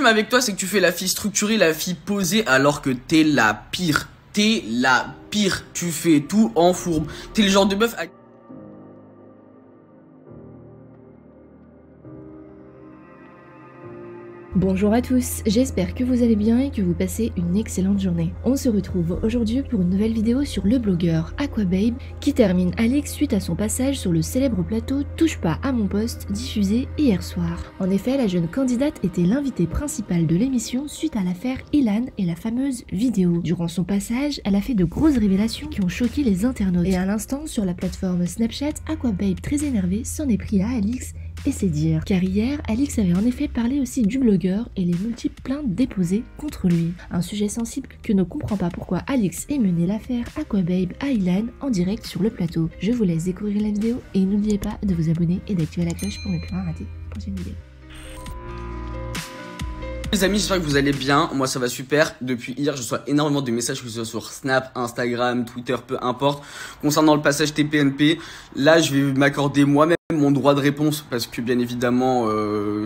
fume avec toi, c'est que tu fais la fille structurée, la fille posée, alors que t'es la pire. T'es la pire. Tu fais tout en fourbe. T'es le genre de meuf à... Bonjour à tous, j'espère que vous allez bien et que vous passez une excellente journée. On se retrouve aujourd'hui pour une nouvelle vidéo sur le blogueur Aquababe qui termine Alix suite à son passage sur le célèbre plateau Touche pas à mon poste diffusé hier soir. En effet, la jeune candidate était l'invitée principale de l'émission suite à l'affaire Ilan et la fameuse vidéo. Durant son passage, elle a fait de grosses révélations qui ont choqué les internautes. Et à l'instant, sur la plateforme Snapchat, Aquababe très énervée s'en est pris à Alix. Et c'est dire, car hier, Alix avait en effet parlé aussi du blogueur et les multiples plaintes déposées contre lui. Un sujet sensible que ne comprend pas pourquoi Alix ait mené l'affaire Aquababe à Ilan en direct sur le plateau. Je vous laisse découvrir la vidéo et n'oubliez pas de vous abonner et d'activer la cloche pour ne plus rien rater la prochaine vidéo. Les amis, j'espère que vous allez bien. Moi, ça va super. Depuis hier, je reçois énormément de messages, que ce soit sur Snap, Instagram, Twitter, peu importe, concernant le passage TPNP. Là, je vais m'accorder moi-même mon droit de réponse parce que, bien évidemment,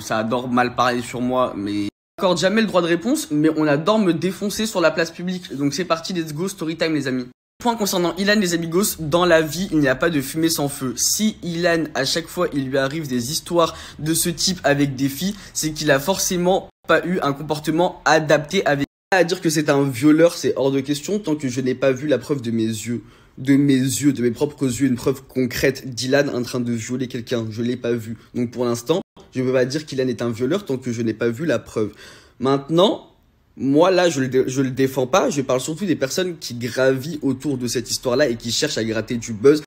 ça adore mal parler sur moi, mais on n'accorde jamais le droit de réponse, mais on adore me défoncer sur la place publique. Donc, c'est parti, let's go, story time, les amis. Point concernant Ilan, les amigos, dans la vie, il n'y a pas de fumée sans feu. Si Ilan, à chaque fois, il lui arrive des histoires de ce type avec des filles, c'est qu'il a forcément pas eu un comportement adapté avec. À dire que c'est un violeur, c'est hors de question tant que je n'ai pas vu la preuve de mes yeux. De mes propres yeux, une preuve concrète d'Ilan en train de violer quelqu'un. Je l'ai pas vu. Donc pour l'instant, je ne peux pas dire qu'Ilan est un violeur tant que je n'ai pas vu la preuve. Maintenant, moi là, je le défends pas. Je parle surtout des personnes qui gravissent autour de cette histoire-là et qui cherchent à gratter du buzz.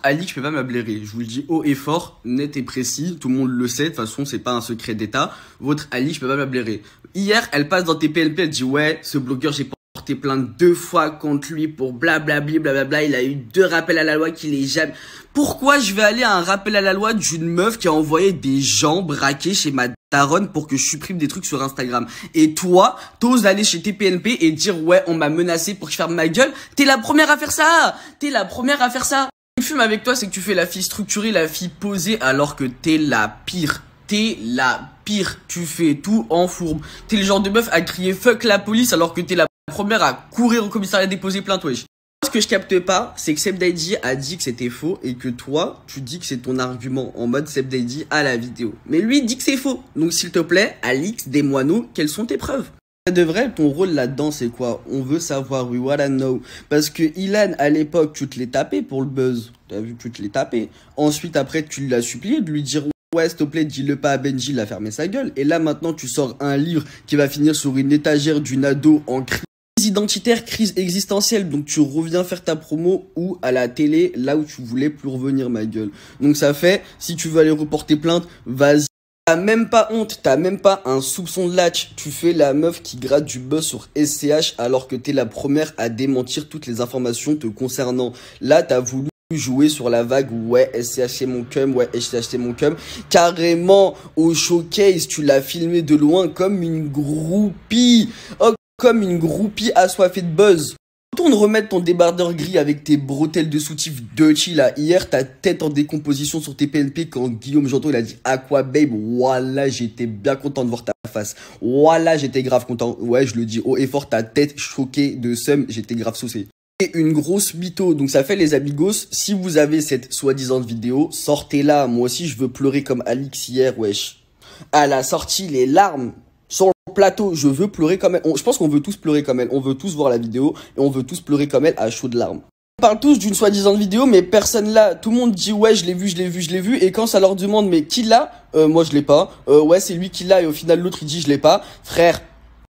Ali, je peux pas m'ablairer. Je vous le dis haut et fort, net et précis. Tout le monde le sait. De toute façon, c'est pas un secret d'État. Votre Ali, je peux pas m'ablairer. Hier, elle passe dans TPNP. Elle dit ouais, ce blogueur, j'ai porté plainte 2 fois contre lui pour blablabli, blablabla. Il a eu 2 rappels à la loi qu'il est jamais. Pourquoi je vais aller à un rappel à la loi d'une meuf qui a envoyé des gens braquer chez ma daronne pour que je supprime des trucs sur Instagram? Et toi, t'oses aller chez TPNP et dire ouais, on m'a menacé pour que je ferme ma gueule? T'es la première à faire ça. T'es la première à faire ça. Ce qui me fume avec toi, c'est que tu fais la fille structurée, la fille posée, alors que t'es la pire. T'es la pire. Tu fais tout en fourbe. T'es le genre de meuf à crier fuck la police, alors que t'es la première à courir au commissariat déposer plainte, wesh. Ce que je capte pas, c'est que Seb Daddy a dit que c'était faux et que toi, tu dis que c'est ton argument en mode Seb Daddy à la vidéo. Mais lui, il dit que c'est faux. Donc s'il te plaît, Alix, dis-moi-nous, quelles sont tes preuves? De vrai, ton rôle là-dedans, c'est quoi? On veut savoir, we wanna know. Parce que Ilan, à l'époque, tu te l'es tapé pour le buzz. T'as vu que tu te l'es tapé. Ensuite, après, tu l'as supplié de lui dire ouais, s'il te plaît, dis-le pas à Benji, il a fermé sa gueule. Et là, maintenant, tu sors un livre qui va finir sur une étagère d'une ado en crise identitaire, crise existentielle. Donc, tu reviens faire ta promo ou à la télé, là où tu voulais plus revenir, ma gueule. Donc, ça fait, si tu veux aller reporter plainte, vas-y. T'as même pas honte, t'as même pas un soupçon de lâche. Tu fais la meuf qui gratte du buzz sur SCH alors que t'es la première à démentir toutes les informations te concernant. Là, t'as voulu jouer sur la vague, ouais, SCH c'est mon cum, ouais, SCH c'est mon cum. Carrément, au showcase, tu l'as filmé de loin comme une groupie. Oh, comme une groupie assoiffée de buzz. Retourne remettre ton débardeur gris avec tes bretelles de soutif dirty là. Hier, ta tête en décomposition sur tes PNP quand Guillaume Janton il a dit Aquababe. Voilà, j'étais bien content de voir ta face. Voilà, j'étais grave content. Ouais, je le dis haut et fort, ta tête choquée de seum, j'étais grave saucé. Et une grosse mytho. Donc ça fait les amigos, si vous avez cette soi-disant vidéo, sortez-la. Moi aussi, je veux pleurer comme Alix hier, wesh. À la sortie, les larmes. Sur le plateau, je veux pleurer comme elle. Je pense qu'on veut tous pleurer comme elle. On veut tous voir la vidéo et on veut tous pleurer comme elle à chaudes larmes. On parle tous d'une soi-disant vidéo, mais personne là. Tout le monde dit ouais, je l'ai vu, je l'ai vu, je l'ai vu. Et quand ça leur demande mais qui l'a, moi je l'ai pas. Ouais, c'est lui qui l'a et au final l'autre il dit je l'ai pas. Frère,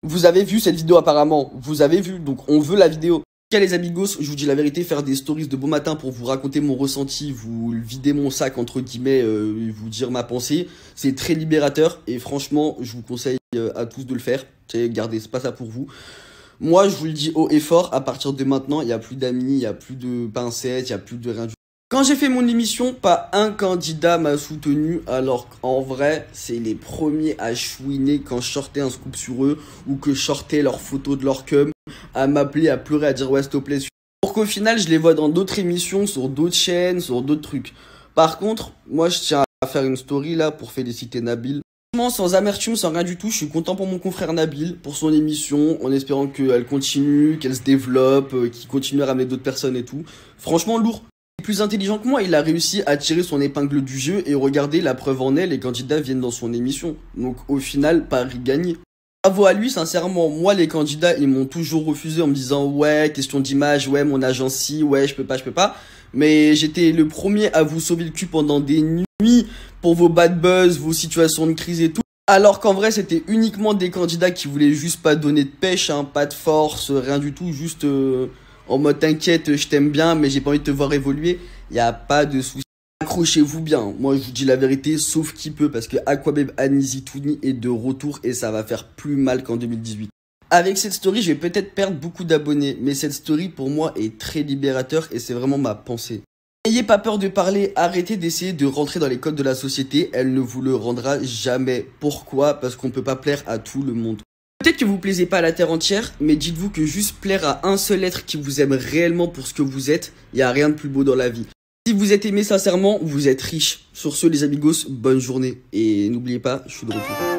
vous avez vu cette vidéo apparemment. Vous avez vu, donc on veut la vidéo. Les amigos, je vous dis la vérité, faire des stories de beau matin pour vous raconter mon ressenti, vous vider mon sac entre guillemets, vous dire ma pensée, c'est très libérateur et franchement, je vous conseille à tous de le faire. Gardez, c'est pas ça pour vous. Moi, je vous le dis haut et fort, à partir de maintenant, il n'y a plus d'amis, il n'y a plus de pincettes, il n'y a plus de rien du tout. Quand j'ai fait mon émission, pas un candidat m'a soutenu, alors qu'en vrai, c'est les premiers à chouiner quand je sortais un scoop sur eux ou que je sortais leurs photos de leur cum, à m'appeler, à pleurer, à dire ouais, s'il te plaît. Pour qu'au final, je les vois dans d'autres émissions, sur d'autres chaînes, sur d'autres trucs. Par contre, moi, je tiens à faire une story là pour féliciter Nabil. Franchement, sans amertume, sans rien du tout, je suis content pour mon confrère Nabil, pour son émission, en espérant qu'elle continue, qu'elle se développe, qu'il continue à ramener d'autres personnes et tout. Franchement, lourd. Plus intelligent que moi, il a réussi à tirer son épingle du jeu et regardez, la preuve en est, les candidats viennent dans son émission. Donc au final, Paris gagné. Bravo à lui, sincèrement. Moi, les candidats, ils m'ont toujours refusé en me disant ouais, question d'image, ouais, mon agence si, ouais, je peux pas. Mais j'étais le premier à vous sauver le cul pendant des nuits pour vos bad buzz, vos situations de crise et tout. Alors qu'en vrai, c'était uniquement des candidats qui voulaient juste pas donner de pêche, hein, pas de force, rien du tout, juste en mode t'inquiète, je t'aime bien, mais j'ai pas envie de te voir évoluer. Y a pas de souci. Accrochez-vous bien. Moi, je vous dis la vérité, sauf qui peut, parce que Aquababe Anisitouni est de retour et ça va faire plus mal qu'en 2018. Avec cette story, je vais peut-être perdre beaucoup d'abonnés, mais cette story pour moi est très libérateur et c'est vraiment ma pensée. N'ayez pas peur de parler, arrêtez d'essayer de rentrer dans les codes de la société, elle ne vous le rendra jamais. Pourquoi? Parce qu'on peut pas plaire à tout le monde. Peut-être que vous plaisez pas à la terre entière, mais dites-vous que juste plaire à un seul être qui vous aime réellement pour ce que vous êtes, il y a rien de plus beau dans la vie. Si vous êtes aimé sincèrement, vous êtes riche. Sur ce, les amigos, bonne journée. Et n'oubliez pas, je suis de retour.